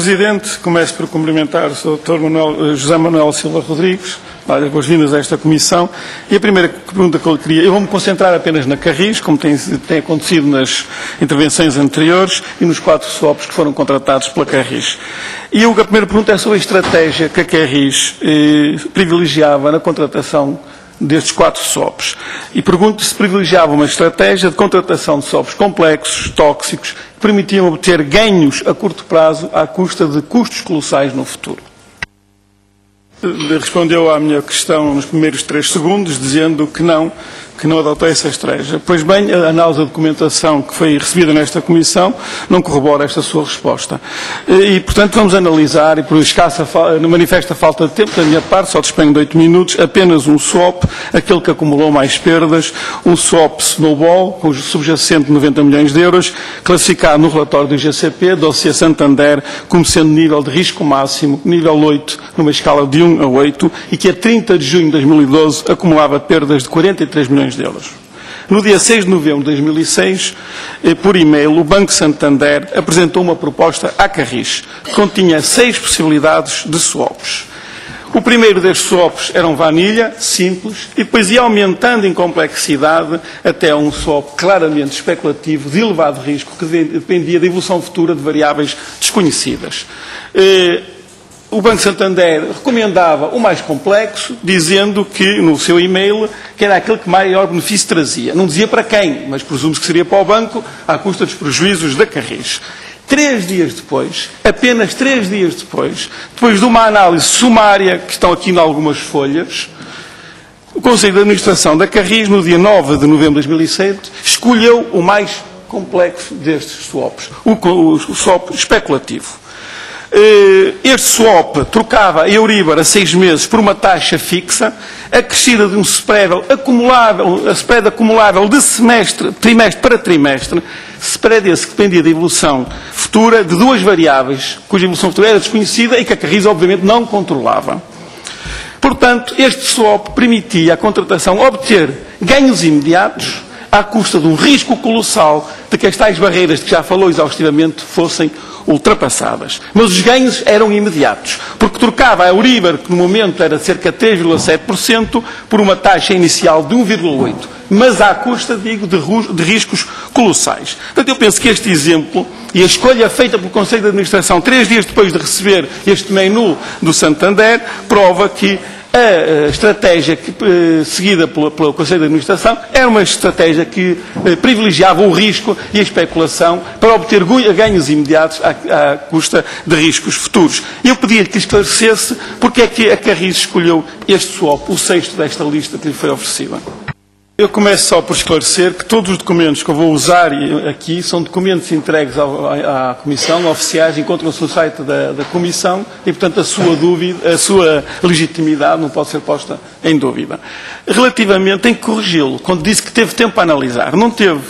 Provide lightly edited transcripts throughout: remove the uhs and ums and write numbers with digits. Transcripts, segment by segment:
Presidente. Começo por cumprimentar o Sr. Dr. José Manuel Silva Rodrigues, dar as boas-vindas a esta comissão. E a primeira pergunta que eu lhe queria, eu vou-me concentrar apenas na Carris, como tem acontecido nas intervenções anteriores, e nos 4 SWOPs que foram contratados pela Carris. E a primeira pergunta é sobre a estratégia que a Carris privilegiava na contratação destes 4 SWOPs. E pergunto se privilegiava uma estratégia de contratação de SWOPs complexos, tóxicos, que permitiam obter ganhos a curto prazo à custa de custos colossais no futuro. Respondeu à minha questão nos primeiros 3 segundos, dizendo que não adotou essa estratégia. Pois bem, a análise da documentação que foi recebida nesta comissão não corrobora esta sua resposta. E, portanto, vamos analisar, e por escassa, manifesta falta de tempo da minha parte, só disponho de 8 minutos, apenas um SWOP, aquele que acumulou mais perdas, um SWOP Snowball, com subjacente de 90 milhões de euros, classificado no relatório do IGCP, dossiê Santander, como sendo nível de risco máximo, nível 8, numa escala de 1 a 8, e que a 30 de junho de 2012 acumulava perdas de 43 milhões de euros. No dia 6 de novembro de 2006, por e-mail, o Banco Santander apresentou uma proposta à Carris, que continha 6 possibilidades de SWOPs. O primeiro destes SWOPs era um vanilha, simples, e depois ia aumentando em complexidade até um SWOP claramente especulativo, de elevado risco, que dependia da evolução futura de variáveis desconhecidas. O Banco Santander recomendava o mais complexo, dizendo que, no seu e-mail, que era aquele que maior benefício trazia. Não dizia para quem, mas presume-se que seria para o banco, à custa dos prejuízos da Carris. 3 dias depois, apenas 3 dias depois de uma análise sumária, que estão aqui em algumas folhas, o Conselho de Administração da Carris, no dia 9 de novembro de 2007, escolheu o mais complexo destes SWOPs, o SWOP especulativo. Este SWOP trocava a Euribor a 6 meses por uma taxa fixa, acrescida de um spread acumulável de trimestre para trimestre, spread esse que dependia da evolução futura de 2 variáveis, cuja evolução futura era desconhecida e que a Carris, obviamente, não controlava. Portanto, este SWOP permitia à contratação obter ganhos imediatos à custa de um risco colossal de que as tais barreiras de que já falou exaustivamente fossem ultrapassadas. Mas os ganhos eram imediatos, porque trocava a Euribor, que no momento era cerca de 3,7%, por uma taxa inicial de 1,8%, mas à custa, digo, de riscos colossais. Portanto, eu penso que este exemplo e a escolha feita pelo Conselho de Administração 3 dias depois de receber este menu do Santander prova que a estratégia seguida pelo Conselho de Administração era uma estratégia que privilegiava o risco e a especulação para obter ganhos imediatos à custa de riscos futuros. Eu pedi-lhe que esclarecesse porque é que a Carris escolheu este SWOP, o 6º desta lista que lhe foi oferecida. Eu começo só por esclarecer que todos os documentos que eu vou usar aqui são documentos entregues à Comissão, oficiais, encontram-se no site da Comissão e, portanto, a sua legitimidade não pode ser posta em dúvida. Relativamente, tem que corrigi-lo, quando disse que teve tempo para analisar. Não teve,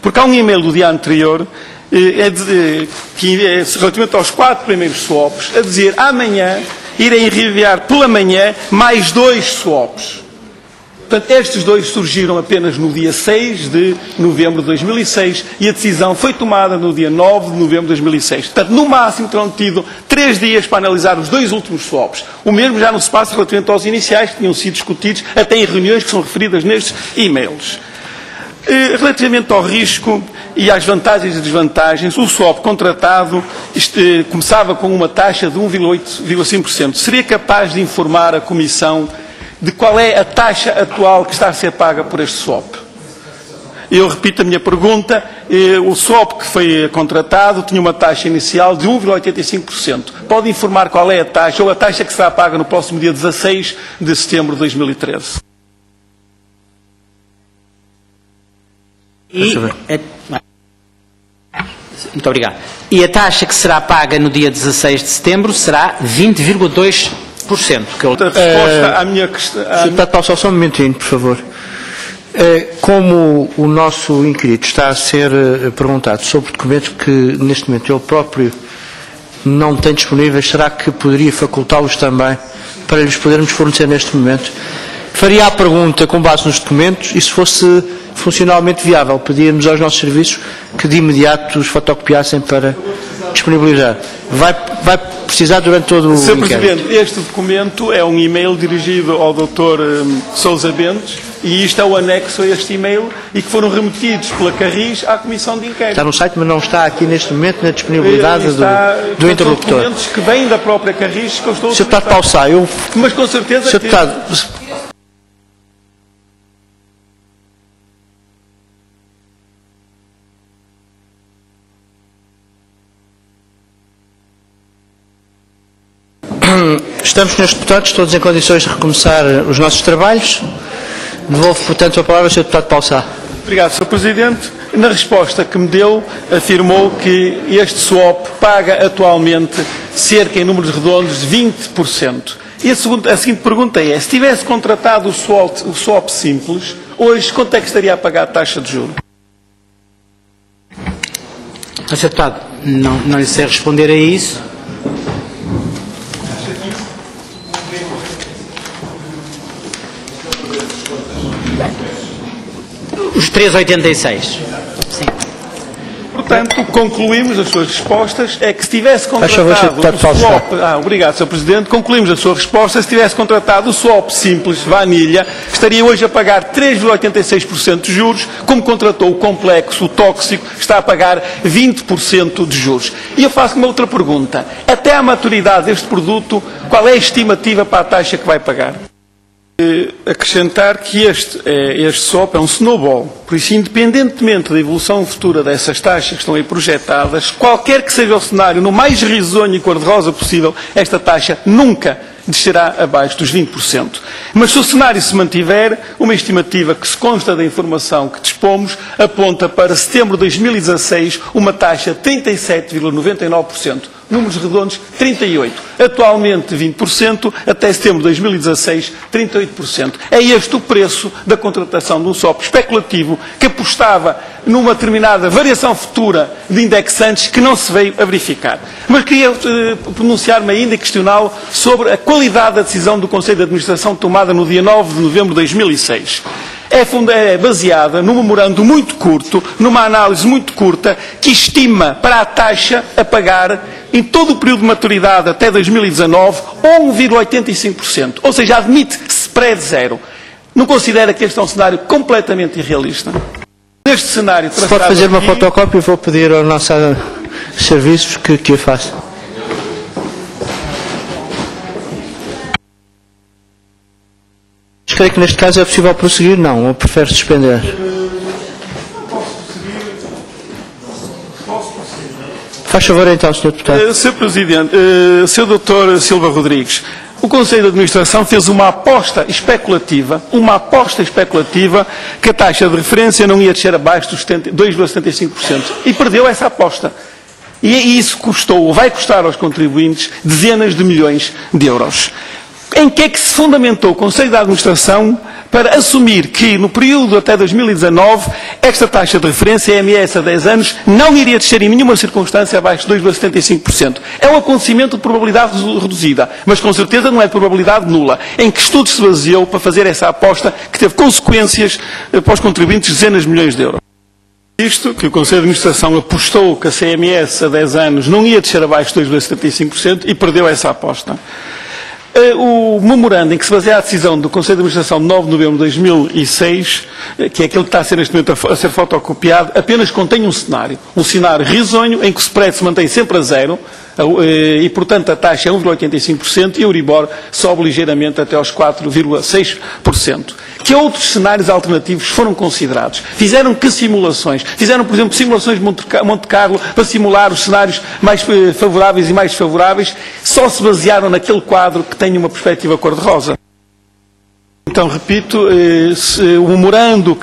porque há um e-mail do dia anterior, relativamente aos 4 primeiros SWOPs, a dizer amanhã irem enviar pela manhã mais 2 SWOPs. Portanto, estes 2 surgiram apenas no dia 6 de novembro de 2006 e a decisão foi tomada no dia 9 de novembro de 2006. Portanto, no máximo terão tido 3 dias para analisar os 2 últimos SWOPs. O mesmo já não se passa relativamente aos iniciais, que tinham sido discutidos até em reuniões que são referidas nestes e-mails. Relativamente ao risco e às vantagens e desvantagens, o SWOP contratado começava com uma taxa de 1,5%. Seria capaz de informar a Comissão de qual é a taxa atual que está a ser paga por este SWOP? Eu repito a minha pergunta. O SWOP que foi contratado tinha uma taxa inicial de 1,85%. Pode informar qual é a taxa ou a taxa que será paga no próximo dia 16 de setembro de 2013? Muito obrigado. E a taxa que será paga no dia 16 de setembro será 20,2%. A resposta à minha questão. Só um momentinho, por favor. Como o nosso inquirido está a ser perguntado sobre documentos que neste momento ele próprio não tem disponíveis, será que poderia facultá-los também para lhes podermos fornecer neste momento? Faria a pergunta com base nos documentos e, se fosse funcionalmente viável, pedíamos aos nossos serviços que de imediato os fotocopiassem para disponibilizar. Vai precisar durante todo o Sr. inquérito. Presidente, este documento é um e-mail dirigido ao Dr. Sousa Bentes e isto é o anexo a este e-mail e que foram remetidos pela Carris à Comissão de Inquérito. Está no site, mas não está aqui neste momento na disponibilidade do interlocutor. São documentos que vêm da própria Carris que eu estou a Sr. Deputado Paulo Sá, Mas com certeza... Sr. Deputado, estamos, senhores deputados, todos em condições de recomeçar os nossos trabalhos. Devolvo, portanto, a palavra ao Sr. Deputado Paulo Sá. Obrigado, Sr. Presidente. Na resposta que me deu, afirmou que este swap paga atualmente cerca, em números redondos, de 20%. E a seguinte pergunta é, se tivesse contratado o swap simples, hoje quanto é que estaria a pagar a taxa de juros? Sr. Deputado, não lhe sei responder a isso. Os 3,86. Sim. Portanto, concluímos as suas respostas, é que se tivesse contratado o swap... obrigado, Sr. Presidente. Concluímos a sua resposta, se tivesse contratado o swap simples, vanilha, estaria hoje a pagar 3,86% de juros, como contratou o complexo, o tóxico, está a pagar 20% de juros. E eu faço uma outra pergunta. Até à maturidade deste produto, qual é a estimativa para a taxa que vai pagar? Acrescentar que este swap é um snowball, por isso, independentemente da evolução futura dessas taxas que estão aí projetadas, qualquer que seja o cenário, no mais risonho e cor-de-rosa possível, esta taxa nunca descerá abaixo dos 20%. Mas se o cenário se mantiver, uma estimativa que se consta da informação que dispomos, aponta para setembro de 2016 uma taxa de 37,99%. Números redondos, 38%. Atualmente 20%, até setembro de 2016, 38%. É este o preço da contratação de um swap especulativo que apostava numa determinada variação futura de indexantes que não se veio a verificar. Mas queria pronunciar-me ainda e questioná-lo sobre a qualidade da decisão do Conselho de Administração tomada no dia 9 de novembro de 2006. É baseada num memorando muito curto, numa análise muito curta, que estima para a taxa a pagar, em todo o período de maturidade até 2019, 1,85%. Ou seja, admite spread zero. Não considera que este é um cenário completamente irrealista? Neste cenário... Se pode fazer uma fotocópia, eu vou pedir aos nossos serviços que a faça. Creio que neste caso é possível prosseguir? Não, eu prefiro suspender. Faz favor então, Sr. Deputado. Sr. Presidente, Sr. Dr. Silva Rodrigues, o Conselho de Administração fez uma aposta especulativa que a taxa de referência não ia descer abaixo dos 2,75% e perdeu essa aposta. E isso custou, ou vai custar aos contribuintes, dezenas de milhões de euros. Em que é que se fundamentou o Conselho de Administração para assumir que, no período até 2019, esta taxa de referência, EMS a 10 anos, não iria descer em nenhuma circunstância abaixo de 2,75%? É um acontecimento de probabilidade reduzida, mas com certeza não é de probabilidade nula. Em que estudo se baseou para fazer essa aposta que teve consequências para os contribuintes de dezenas de milhões de euros? Isto, que o Conselho de Administração apostou que a CMS a 10 anos não ia descer abaixo de 2,75% e perdeu essa aposta. O memorando em que se baseia a decisão do Conselho de Administração de 9 de novembro de 2006, que é aquele que está a ser neste momento a ser fotocopiado, apenas contém um cenário risonho em que o spread se mantém sempre a zero e, portanto, a taxa é 1,85% e o Euribor sobe ligeiramente até aos 4,6%. Que outros cenários alternativos foram considerados? Fizeram que simulações? Fizeram, por exemplo, simulações de Monte Carlo para simular os cenários mais favoráveis e mais desfavoráveis? Só se basearam naquele quadro que tem uma perspectiva cor-de-rosa? Então, repito, o memorando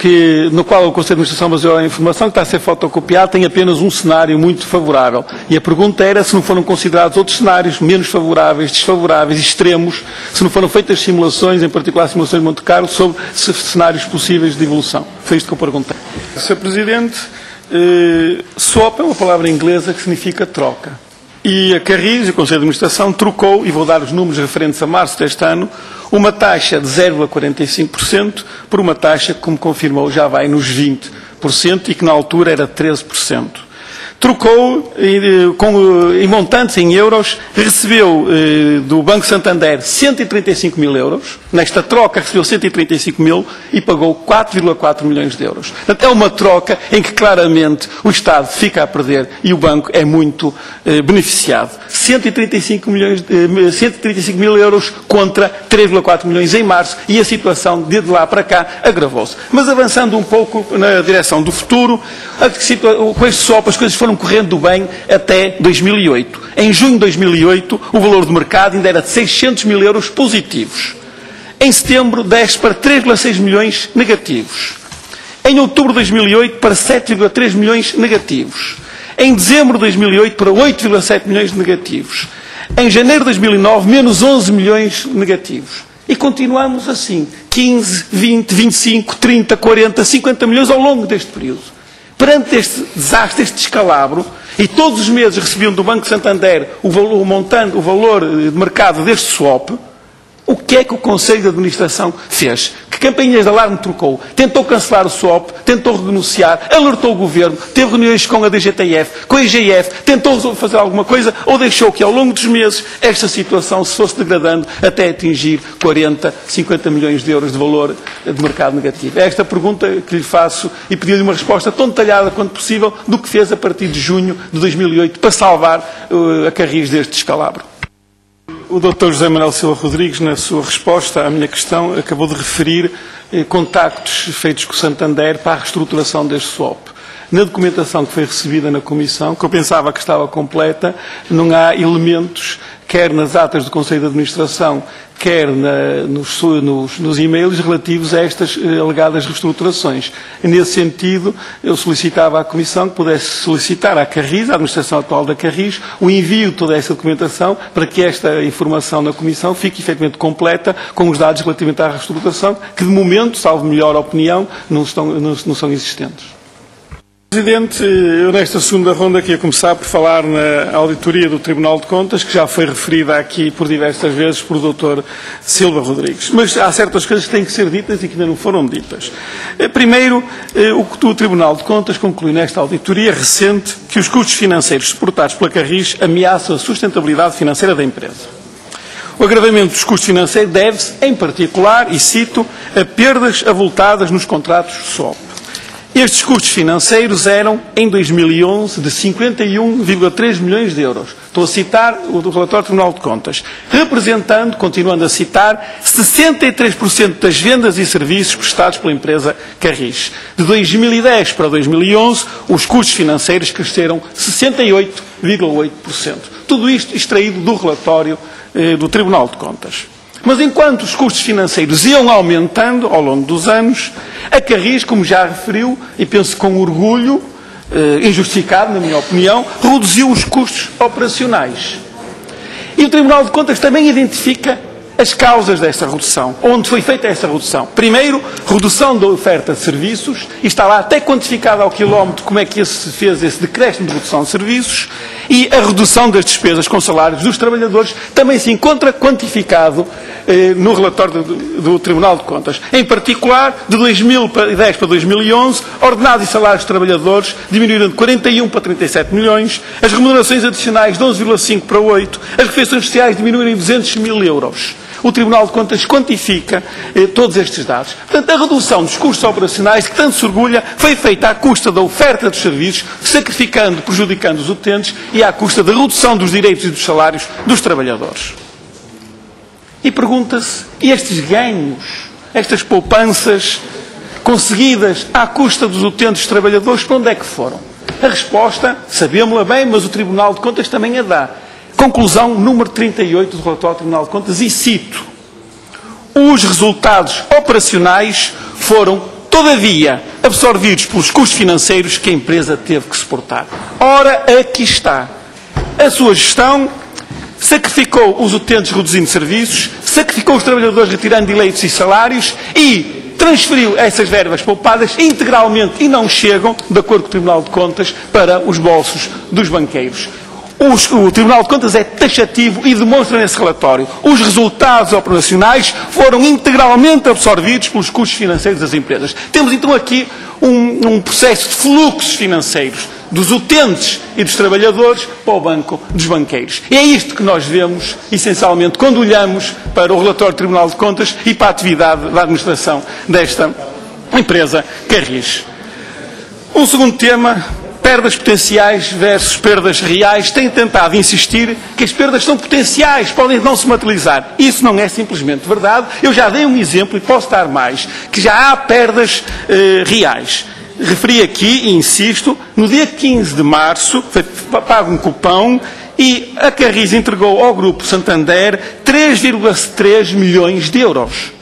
no qual o Conselho de Administração baseou a informação que está a ser fotocopiado tem apenas um cenário muito favorável. E a pergunta era se não foram considerados outros cenários menos favoráveis, desfavoráveis, extremos, se não foram feitas simulações, em particular simulações de Monte Carlo, sobre cenários possíveis de evolução. Foi isto que eu perguntei. Sr. Presidente, swap é uma palavra inglesa que significa troca. E a Carris, o Conselho de Administração, trocou, e vou dar os números referentes a março deste ano, uma taxa de 0,45% por uma taxa que, como confirmou, já vai nos 20% e que na altura era 13%. trocou em montantes em euros, recebeu do Banco Santander 135 mil euros, nesta troca recebeu 135 mil e pagou 4,4 milhões de euros. Portanto, é uma troca em que claramente o Estado fica a perder e o banco é muito beneficiado. 135 mil euros contra 3,4 milhões em março e a situação de lá para cá agravou-se. Mas avançando um pouco na direção do futuro, com este swap as coisas foram correndo bem até 2008. Em junho de 2008, o valor do mercado ainda era de 600 mil euros positivos. Em setembro, desce para 3,6 milhões negativos. Em outubro de 2008, para 7,3 milhões negativos. Em dezembro de 2008, para 8,7 milhões negativos. Em janeiro de 2009, menos 11 milhões negativos. E continuamos assim, 15, 20, 25, 30, 40, 50 milhões ao longo deste período. Perante este desastre, este descalabro, e todos os meses recebiam do Banco Santander o valor de mercado deste swap, o que é que o Conselho de Administração fez? Que campainhas de alarme trocou? Tentou cancelar o swap, tentou renegociar, alertou o Governo, teve reuniões com a DGTF, com a IGF, tentou fazer alguma coisa ou deixou que ao longo dos meses esta situação se fosse degradando até atingir 40, 50 milhões de euros de valor de mercado negativo? É esta pergunta que lhe faço e pedi-lhe uma resposta tão detalhada quanto possível do que fez a partir de junho de 2008 para salvar a Carris deste descalabro. O Dr. José Manuel Silva Rodrigues, na sua resposta à minha questão, acabou de referir contactos feitos com o Santander para a reestruturação deste swap. Na documentação que foi recebida na Comissão, que eu pensava que estava completa, não há elementos, quer nas atas do Conselho de Administração, quer nos e-mails relativos a estas alegadas reestruturações. Nesse sentido, eu solicitava à Comissão que pudesse solicitar à Carris, à administração atual da Carris, o envio de toda esta documentação para que esta informação na Comissão fique efetivamente completa com os dados relativamente à reestruturação, que de momento, salvo melhor opinião, não são existentes. Presidente, eu nesta segunda ronda queria começar por falar na auditoria do Tribunal de Contas, que já foi referida aqui por diversas vezes por Dr. Silva Rodrigues. Mas há certas coisas que têm que ser ditas e que ainda não foram ditas. Primeiro, o Tribunal de Contas conclui nesta auditoria recente que os custos financeiros suportados pela Carris ameaçam a sustentabilidade financeira da empresa. O agravamento dos custos financeiros deve-se, em particular, e cito, a perdas avultadas nos contratos swap. Estes custos financeiros eram, em 2011, de 51,3 milhões de euros. Estou a citar o do relatório do Tribunal de Contas. Representando, continuando a citar, 63% das vendas e serviços prestados pela empresa Carris. De 2010 para 2011, os custos financeiros cresceram 68,8%. Tudo isto extraído do relatório do Tribunal de Contas. Mas enquanto os custos financeiros iam aumentando ao longo dos anos, a Carris, como já referiu, e penso com orgulho, injustificado, na minha opinião, reduziu os custos operacionais. E o Tribunal de Contas também identifica as causas desta redução, onde foi feita esta redução. Primeiro, redução da oferta de serviços, e está lá até quantificado ao quilómetro como é que se fez esse decréscimo de redução de serviços, e a redução das despesas com salários dos trabalhadores também se encontra quantificado no relatório do Tribunal de Contas. Em particular, de 2010 para 2011, ordenados e salários de trabalhadores diminuíram de 41 para 37 milhões, as remunerações adicionais de 11,5 para 8, as refeições sociais diminuíram em 200 mil euros. O Tribunal de Contas quantifica todos estes dados. Portanto, a redução dos custos operacionais, que tanto se orgulha, foi feita à custa da oferta dos serviços, sacrificando, prejudicando os utentes, e à custa da redução dos direitos e dos salários dos trabalhadores. E pergunta-se, e estes ganhos, estas poupanças conseguidas à custa dos utentes dos trabalhadores, para onde é que foram? A resposta, sabemos-la bem, mas o Tribunal de Contas também a dá. Conclusão número 38 do relatório do Tribunal de Contas, e cito: os resultados operacionais foram, todavia, absorvidos pelos custos financeiros que a empresa teve que suportar. Ora, aqui está. A sua gestão sacrificou os utentes reduzindo serviços, sacrificou os trabalhadores retirando direitos e salários e transferiu essas verbas poupadas integralmente, e não chegam, de acordo com o Tribunal de Contas, para os bolsos dos banqueiros. O Tribunal de Contas é taxativo e demonstra nesse relatório: os resultados operacionais foram integralmente absorvidos pelos custos financeiros das empresas. Temos então aqui um processo de fluxos financeiros dos utentes e dos trabalhadores para o banco dos banqueiros. É isto que nós vemos, essencialmente, quando olhamos para o relatório do Tribunal de Contas e para a atividade da administração desta empresa Carris. Um segundo tema, perdas potenciais versus perdas reais. Tem tentado insistir que as perdas são potenciais, podem não se materializar. Isso não é simplesmente verdade. Eu já dei um exemplo e posso dar mais, que já há perdas reais. Referi aqui, e insisto, no dia 15 de março foi pago um cupão e a Carris entregou ao Grupo Santander 3,3 milhões de euros.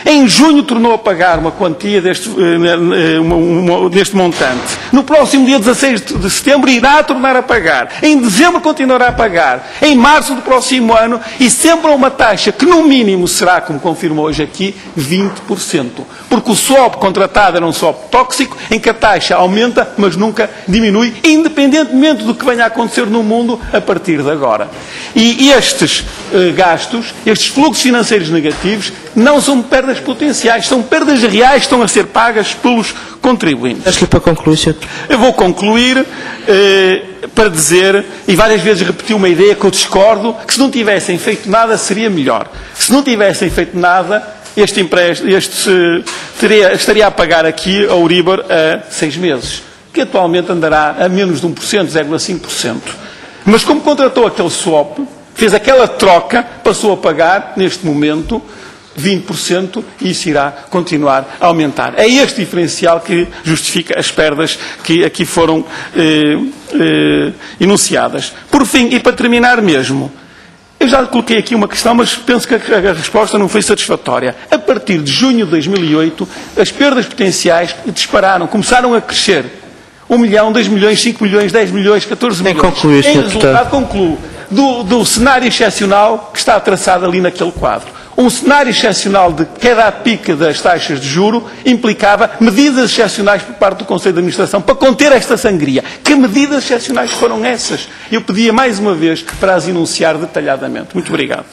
Em junho tornou a pagar uma quantia deste montante. No próximo dia 16 de setembro irá tornar a pagar. Em dezembro continuará a pagar. Em março do próximo ano e sempre a uma taxa que no mínimo será, como confirmou hoje aqui, 20%. Porque o swap contratado era um swap tóxico em que a taxa aumenta, mas nunca diminui, independentemente do que venha a acontecer no mundo a partir de agora. E estes gastos, estes fluxos financeiros negativos, não são perdas potenciais, são perdas reais que estão a ser pagas pelos contribuintes. Acho que para concluir, Sr. Eu vou concluir para dizer, e várias vezes repeti uma ideia que eu discordo, que se não tivessem feito nada seria melhor. Se não tivessem feito nada, estaria a pagar aqui a Euribor a 6 meses, que atualmente andará a menos de 1%, 0,5%. Mas como contratou aquele swap, fez aquela troca, passou a pagar, neste momento, 20% e isso irá continuar a aumentar. É este diferencial que justifica as perdas que aqui foram enunciadas. Por fim, e para terminar mesmo, eu já coloquei aqui uma questão, mas penso que a resposta não foi satisfatória. A partir de junho de 2008, as perdas potenciais dispararam, começaram a crescer. 1 milhão, 2 milhões, 5 milhões, 10 milhões, 14 milhões. Concluir, em resultado, concluo, do cenário excepcional que está traçado ali naquele quadro. Um cenário excepcional de queda a pique das taxas de juro implicava medidas excepcionais por parte do Conselho de Administração para conter esta sangria. Que medidas excepcionais foram essas? Eu pedia mais uma vez para as enunciar detalhadamente. Muito obrigado.